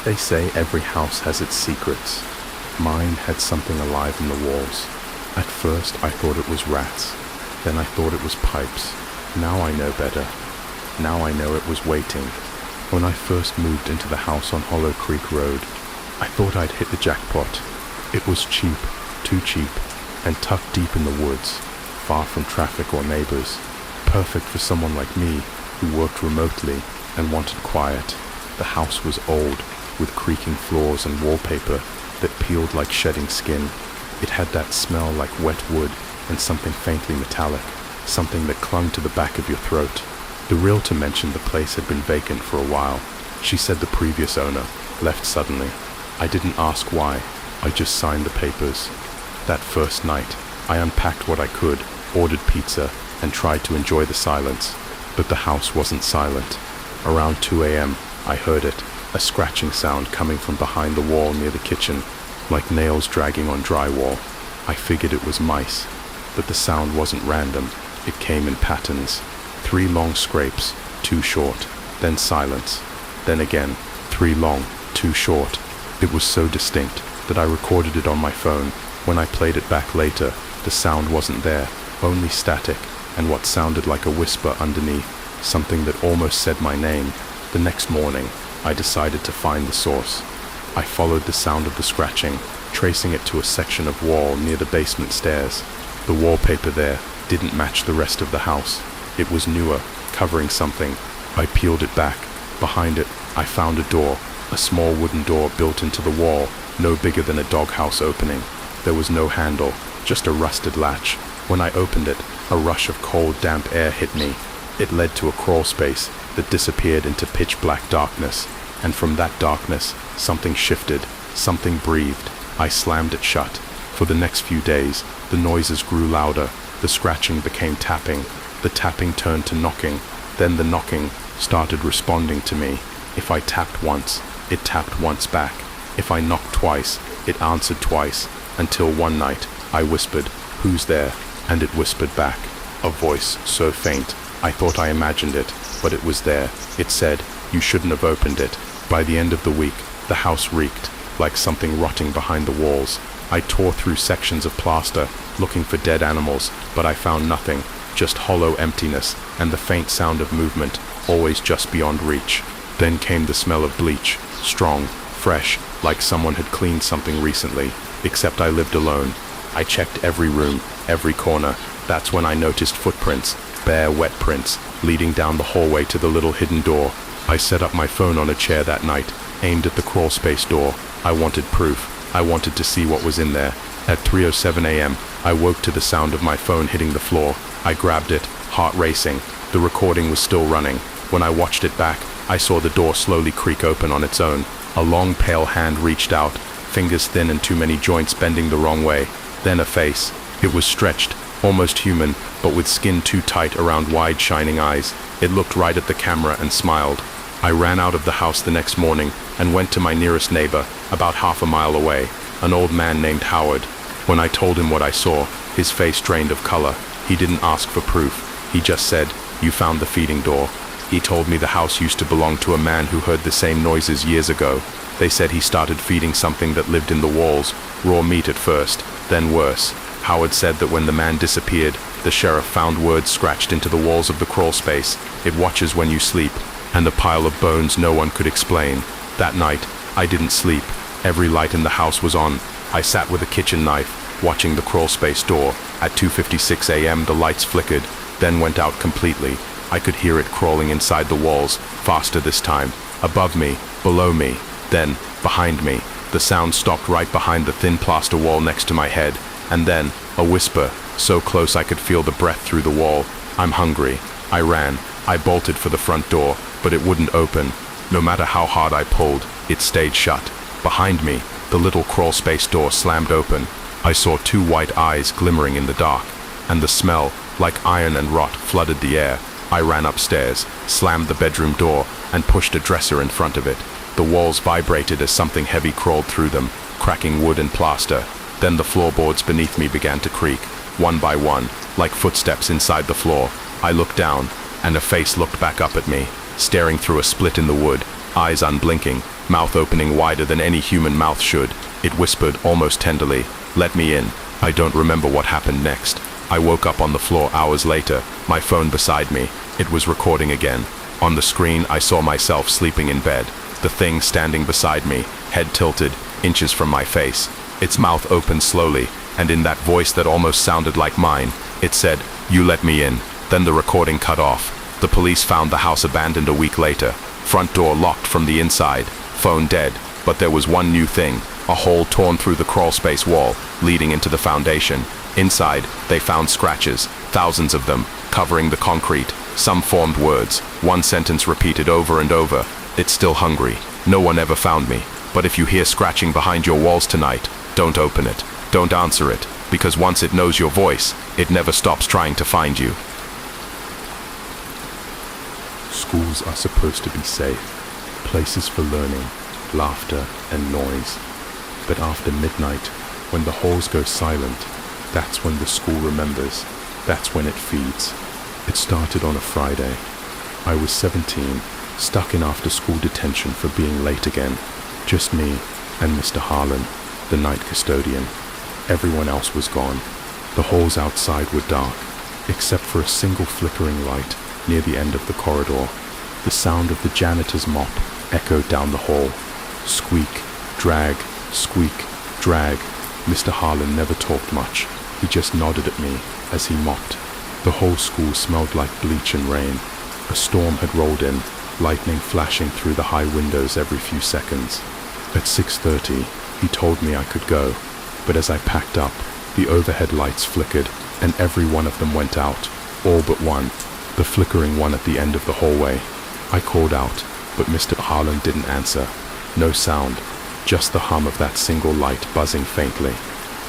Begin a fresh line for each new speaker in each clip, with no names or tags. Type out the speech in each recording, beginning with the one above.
They say every house has its secrets. Mine had something alive in the walls. At first I thought it was rats. Then I thought it was pipes. Now I know better. Now I know it was waiting. When I first moved into the house on Hollow Creek Road, I thought I'd hit the jackpot. It was cheap, too cheap, and tucked deep in the woods, far from traffic or neighbors. Perfect for someone like me, who worked remotely and wanted quiet. The house was old, with creaking floors and wallpaper that peeled like shedding skin. It had that smell like wet wood and something faintly metallic, something that clung to the back of your throat. The realtor mentioned the place had been vacant for a while. She said the previous owner left suddenly. I didn't ask why. I just signed the papers. That first night, I unpacked what I could, ordered pizza, and tried to enjoy the silence. But the house wasn't silent. Around 2 a.m., I heard it, a scratching sound coming from behind the wall near the kitchen, like nails dragging on drywall. I figured it was mice, but the sound wasn't random. It came in patterns. 3 long scrapes, 2 short, then silence. Then again, 3 long, 2 short. It was so distinct that I recorded it on my phone. When I played it back later, the sound wasn't there, only static, and what sounded like a whisper underneath, something that almost said my name. The next morning, I decided to find the source. I followed the sound of the scratching, tracing it to a section of wall near the basement stairs. The wallpaper there didn't match the rest of the house. It was newer, covering something. I peeled it back. Behind it, I found a door, a small wooden door built into the wall, no bigger than a doghouse opening. There was no handle, just a rusted latch. When I opened it, a rush of cold, damp air hit me. It led to a crawl space that disappeared into pitch black darkness. And from that darkness, something shifted, something breathed. I slammed it shut. For the next few days, the noises grew louder. The scratching became tapping. The tapping turned to knocking. Then the knocking started responding to me. If I tapped once, it tapped once back. If I knocked twice, it answered twice. Until one night, I whispered, "Who's there?" And it whispered back. A voice so faint, I thought I imagined it, but it was there. It said, "You shouldn't have opened it." By the end of the week, the house reeked, like something rotting behind the walls. I tore through sections of plaster, looking for dead animals, but I found nothing, just hollow emptiness and the faint sound of movement, always just beyond reach. Then came the smell of bleach, strong, fresh, like someone had cleaned something recently, except I lived alone. I checked every room, every corner. That's when I noticed footprints, bare wet prints, leading down the hallway to the little hidden door. I set up my phone on a chair that night, aimed at the crawl space door. I wanted proof. I wanted to see what was in there. At 3:07 a.m., I woke to the sound of my phone hitting the floor. I grabbed it, heart racing. The recording was still running. When I watched it back, I saw the door slowly creak open on its own. A long, pale hand reached out, fingers thin and too many joints bending the wrong way. Then a face. It was stretched, almost human, but with skin too tight around wide, shining eyes. It looked right at the camera and smiled. I ran out of the house the next morning and went to my nearest neighbor, about half a mile away, an old man named Howard. When I told him what I saw, his face drained of color. He didn't ask for proof. He just said, "You found the feeding door." He told me the house used to belong to a man who heard the same noises years ago. They said he started feeding something that lived in the walls, raw meat at first, then worse. Howard said that when the man disappeared, the sheriff found words scratched into the walls of the crawl space. "It watches when you sleep," and a pile of bones no one could explain. That night, I didn't sleep. Every light in the house was on. I sat with a kitchen knife, watching the crawl space door. At 2:56 a.m., the lights flickered, then went out completely. I could hear it crawling inside the walls, faster this time. Above me, below me, then, behind me. The sound stopped right behind the thin plaster wall next to my head. And then, a whisper, so close I could feel the breath through the wall. "I'm hungry." I ran. I bolted for the front door, but it wouldn't open. No matter how hard I pulled, it stayed shut. Behind me, the little crawl space door slammed open. I saw 2 white eyes glimmering in the dark, and the smell, like iron and rot, flooded the air. I ran upstairs, slammed the bedroom door, and pushed a dresser in front of it. The walls vibrated as something heavy crawled through them, cracking wood and plaster. Then the floorboards beneath me began to creak, one by one, like footsteps inside the floor. I looked down, and a face looked back up at me, staring through a split in the wood. eyes unblinking, mouth opening wider than any human mouth should. It whispered almost tenderly, "Let me in." I don't remember what happened next. I woke up on the floor hours later, my phone beside me. It was recording again. On the screen, I saw myself sleeping in bed, the thing standing beside me, head tilted, inches from my face. Its mouth opened slowly, and in that voice that almost sounded like mine, it said, "You let me in." Then the recording cut off. The police found the house abandoned a week later. Front door locked from the inside, phone dead. But there was one new thing, a hole torn through the crawlspace wall, leading into the foundation. Inside, they found scratches, thousands of them, covering the concrete. Some formed words, one sentence repeated over and over. "It's still hungry. No one ever found me. But if you hear scratching behind your walls tonight, don't open it. Don't answer it, because once it knows your voice, it never stops trying to find you." Schools are supposed to be safe, places for learning, laughter and noise. But after midnight, when the halls go silent, that's when the school remembers. That's when it feeds. It started on a Friday. I was 17, stuck in after-school detention for being late again. Just me and Mr. Harlan, the night custodian. Everyone else was gone. The halls outside were dark, except for a single flickering light near the end of the corridor. The sound of the janitor's mop echoed down the hall. Squeak, drag, squeak, drag. Mr. Harlan never talked much. He just nodded at me as he mopped. The whole school smelled like bleach and rain. A storm had rolled in, lightning flashing through the high windows every few seconds. At 6:30, he told me I could go, but as I packed up, the overhead lights flickered, and every one of them went out, all but one, the flickering one at the end of the hallway. I called out, but Mr. Harlan didn't answer. No sound, just the hum of that single light buzzing faintly.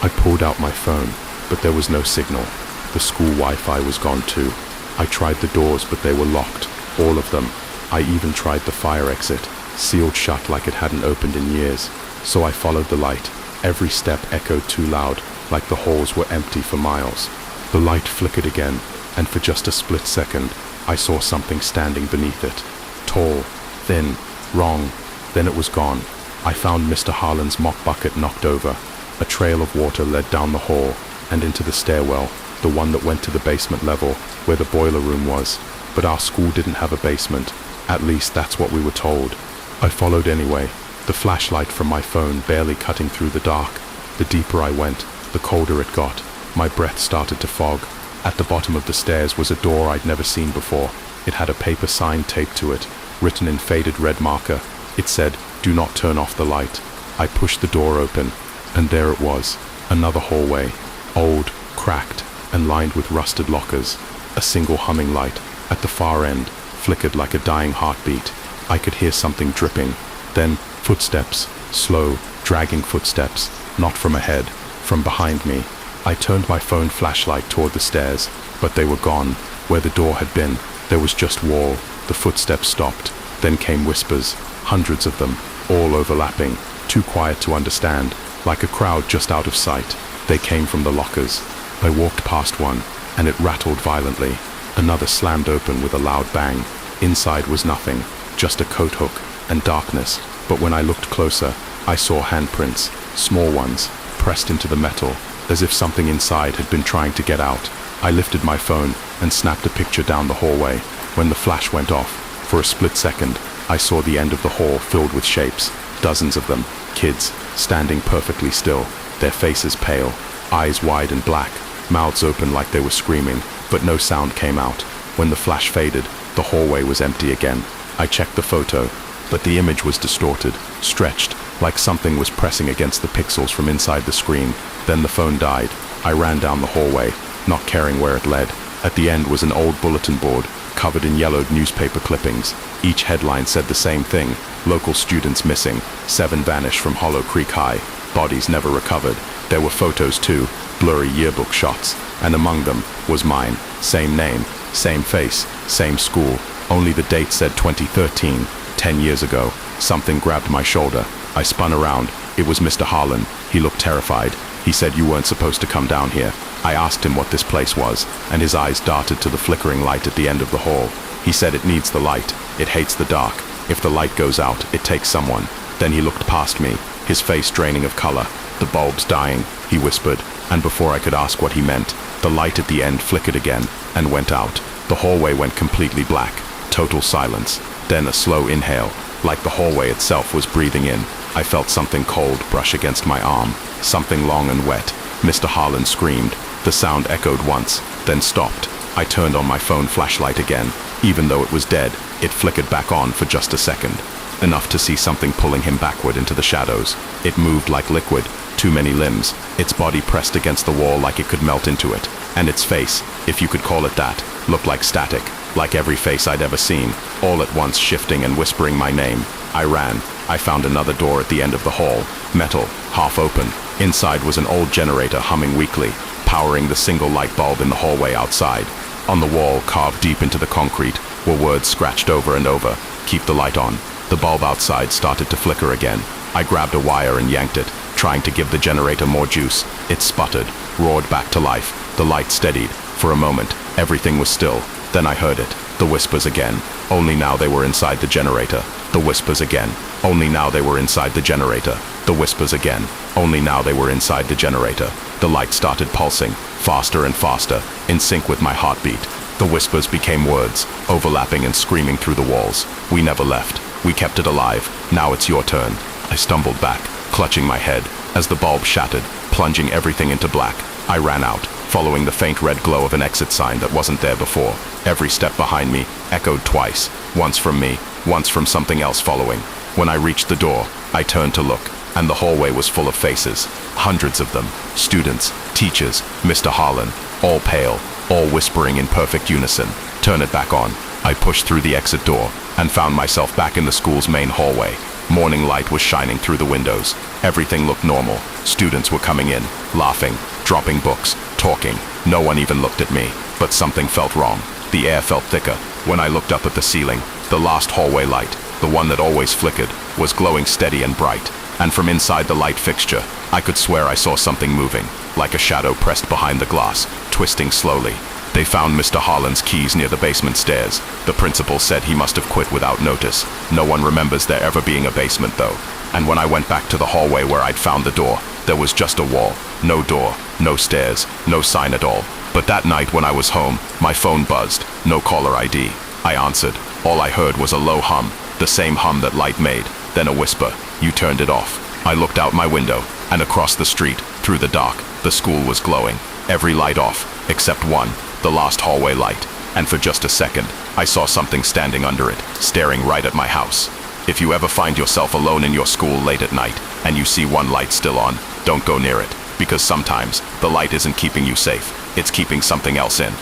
I pulled out my phone, but there was no signal. The school Wi-Fi was gone too. I tried the doors, but they were locked, all of them. I even tried the fire exit, sealed shut like it hadn't opened in years. So I followed the light. Every step echoed too loud, like the halls were empty for miles. The light flickered again, and for just a split second, I saw something standing beneath it. Tall, thin, wrong. Then it was gone. I found Mr. Harlan's mop bucket knocked over. A trail of water led down the hall and into the stairwell, the one that went to the basement level, where the boiler room was. But our school didn't have a basement. At least that's what we were told. I followed anyway, the flashlight from my phone barely cutting through the dark. The deeper I went, the colder it got. My breath started to fog. At the bottom of the stairs was a door I'd never seen before. It had a paper sign taped to it, written in faded red marker. It said, "Do not turn off the light." I pushed the door open, and there it was, another hallway, old, cracked, and lined with rusted lockers. A single humming light, at the far end, flickered like a dying heartbeat. I could hear something dripping. Then, footsteps, slow, dragging footsteps, not from ahead, from behind me. I turned my phone flashlight toward the stairs, but they were gone. Where the door had been, there was just wall. The footsteps stopped. Then came whispers, hundreds of them, all overlapping, too quiet to understand, like a crowd just out of sight. They came from the lockers. I walked past one, and it rattled violently. Another slammed open with a loud bang. Inside was nothing, just a coat hook and darkness. But when I looked closer, I saw handprints, small ones, pressed into the metal, as if something inside had been trying to get out. I lifted my phone and snapped a picture down the hallway. When the flash went off, for a split second, I saw the end of the hall filled with shapes, dozens of them, kids, standing perfectly still, their faces pale, eyes wide and black, mouths open like they were screaming, but no sound came out. When the flash faded, the hallway was empty again. I checked the photo, but the image was distorted, stretched, like something was pressing against the pixels from inside the screen. Then the phone died. I ran down the hallway, not caring where it led. At the end was an old bulletin board, covered in yellowed newspaper clippings. Each headline said the same thing: local students missing, 7 vanished from Hollow Creek High, bodies never recovered. There were photos too, blurry yearbook shots, and among them was mine. Same name, same face, same school. Only the date said 2013, 10 years ago. Something grabbed my shoulder. I spun around. It was Mr. Harlan. He looked terrified. He said you weren't supposed to come down here. I asked him what this place was, and his eyes darted to the flickering light at the end of the hall. He said it needs the light. It hates the dark. If the light goes out, it takes someone. Then he looked past me, his face draining of color. The bulb's dying, he whispered, and before I could ask what he meant, the light at the end flickered again and went out. The hallway went completely black, total silence. Then a slow inhale, like the hallway itself was breathing in. I felt something cold brush against my arm, something long and wet. Mr. Harlan screamed. The sound echoed once, then stopped. I turned on my phone flashlight again. Even though it was dead, it flickered back on for just a second. Enough to see something pulling him backward into the shadows. It moved like liquid, too many limbs. Its body pressed against the wall like it could melt into it. And its face, if you could call it that, looked like static, like every face I'd ever seen, all at once shifting and whispering my name. I ran. I found another door at the end of the hall, metal, half open. Inside was an old generator humming weakly, powering the single light bulb in the hallway outside. On the wall, carved deep into the concrete, were words scratched over and over, "Keep the light on." The bulb outside started to flicker again. I grabbed a wire and yanked it, trying to give the generator more juice. It sputtered, roared back to life. The light steadied. For a moment, everything was still. Then I heard it. The whispers again. Only now they were inside the generator. The whispers again. Only now they were inside the generator. The whispers again. Only now they were inside the generator. The light started pulsing, faster and faster, in sync with my heartbeat. The whispers became words, overlapping and screaming through the walls. We never left. We kept it alive. Now it's your turn. I stumbled back, clutching my head, as the bulb shattered, plunging everything into black. I ran out, following the faint red glow of an exit sign that wasn't there before. Every step behind me echoed twice, once from me, once from something else following. When I reached the door, I turned to look, and the hallway was full of faces, hundreds of them, students, teachers, Mr. Harlan, all pale, all whispering in perfect unison. Turn it back on. I pushed through the exit door and found myself back in the school's main hallway. Morning light was shining through the windows. Everything looked normal. Students were coming in, laughing, dropping books, talking. No one even looked at me, but something felt wrong. The air felt thicker. When I looked up at the ceiling, the last hallway light, the one that always flickered, was glowing steady and bright. And from inside the light fixture, I could swear I saw something moving, like a shadow pressed behind the glass, twisting slowly. They found Mr. Harlan's keys near the basement stairs. The principal said he must have quit without notice. No one remembers there ever being a basement, though. And when I went back to the hallway where I'd found the door, there was just a wall. No door, no stairs, no sign at all. But that night when I was home, my phone buzzed. No caller ID. I answered. All I heard was a low hum, the same hum that light made. Then a whisper. You turned it off. I looked out my window, and across the street, through the dark, the school was glowing. Every light off, except one, the last hallway light. And for just a second, I saw something standing under it, staring right at my house. If you ever find yourself alone in your school late at night, and you see one light still on, don't go near it, because sometimes the light isn't keeping you safe, it's keeping something else in.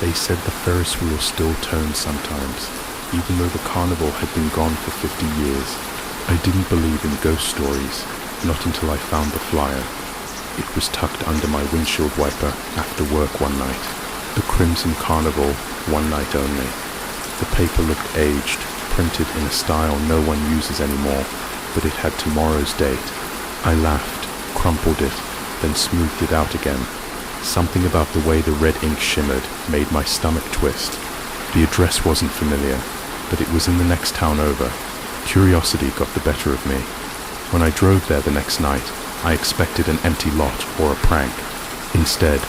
They said the Ferris wheel still turned sometimes, even though the carnival had been gone for 50 years. I didn't believe in ghost stories, not until I found the flyer. It was tucked under my windshield wiper after work one night. The Crimson Carnival, one night only. The paper looked aged, printed in a style no one uses anymore, but it had tomorrow's date. I laughed, crumpled it, then smoothed it out again. Something about the way the red ink shimmered made my stomach twist. The address wasn't familiar, but it was in the next town over. Curiosity got the better of me. When I drove there the next night, I expected an empty lot or a prank. Instead,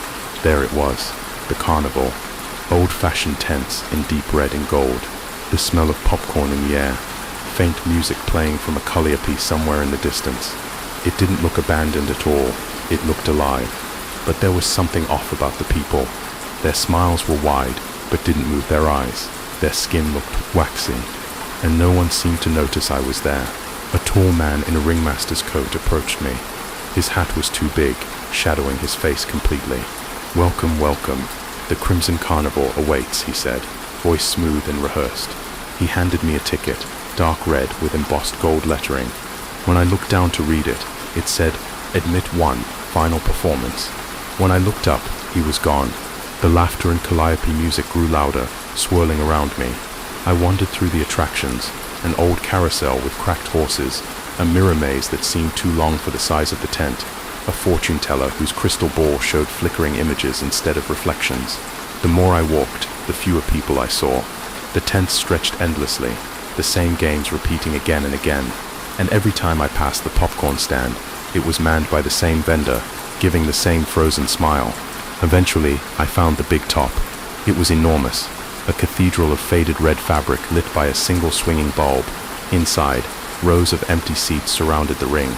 there it was, the carnival. Old-fashioned tents in deep red and gold. The smell of popcorn in the air. Faint music playing from a Calliope somewhere in the distance. It didn't look abandoned at all. It looked alive. But there was something off about the people. Their smiles were wide, but didn't move their eyes. Their skin looked waxy, and no one seemed to notice I was there. A tall man in a ringmaster's coat approached me. His hat was too big, shadowing his face completely. "Welcome, welcome. The Crimson Carnival awaits," he said, voice smooth and rehearsed. He handed me a ticket, dark red with embossed gold lettering. When I looked down to read it, it said, "Admit 1, final performance." When I looked up, he was gone. The laughter and Calliope music grew louder, swirling around me. I wandered through the attractions, an old carousel with cracked horses, a mirror maze that seemed too long for the size of the tent, a fortune teller whose crystal ball showed flickering images instead of reflections. The more I walked, the fewer people I saw.
The tents stretched endlessly, the same games repeating again and again, and every time I passed the popcorn stand, it was manned by the same vendor, giving the same frozen smile. Eventually, I found the big top. It was enormous, a cathedral of faded red fabric lit by a single swinging bulb. Inside, rows of empty seats surrounded the ring.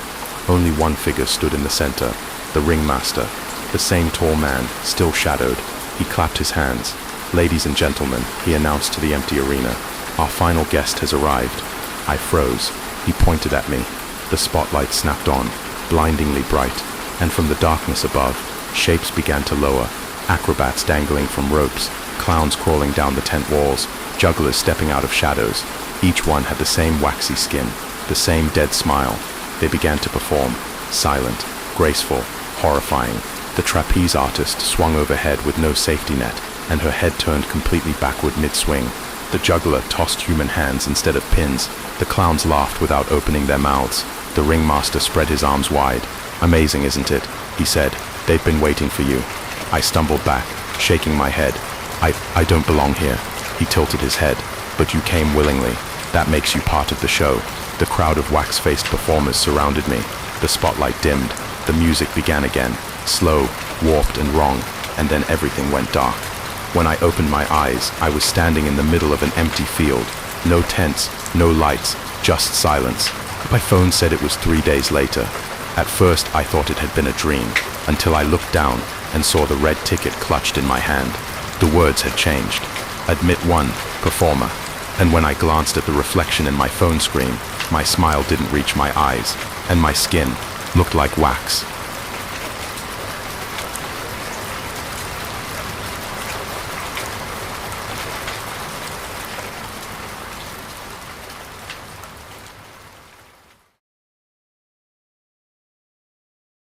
Only one figure stood in the center, the ringmaster, the same tall man, still shadowed. He clapped his hands. "Ladies and gentlemen," he announced to the empty arena, "our final guest has arrived." I froze. He pointed at me. The spotlight snapped on, blindingly bright, and from the darkness above, shapes began to lower, acrobats dangling from ropes, clowns crawling down the tent walls, jugglers stepping out of shadows. Each one had the same waxy skin, the same dead smile. They began to perform, silent, graceful, horrifying. The trapeze artist swung overhead with no safety net, and her head turned completely backward mid-swing. The juggler tossed human hands instead of pins. The clowns laughed without opening their mouths. The ringmaster spread his arms wide. "Amazing, isn't it?" he said. "They've been waiting for you." I stumbled back, shaking my head. I don't belong here." He tilted his head. "But you came willingly. That makes you part of the show." The crowd of wax-faced performers surrounded me. The spotlight dimmed. The music began again, slow, warped and wrong, and then everything went dark. When I opened my eyes, I was standing in the middle of an empty field. No tents, no lights, just silence. My phone said it was 3 days later. At first, I thought it had been a dream, until I looked down and saw the red ticket clutched in my hand. The words had changed. "Admit 1, performer." And when I glanced at the reflection in my phone screen, my smile didn't reach my eyes, and my skin looked like wax.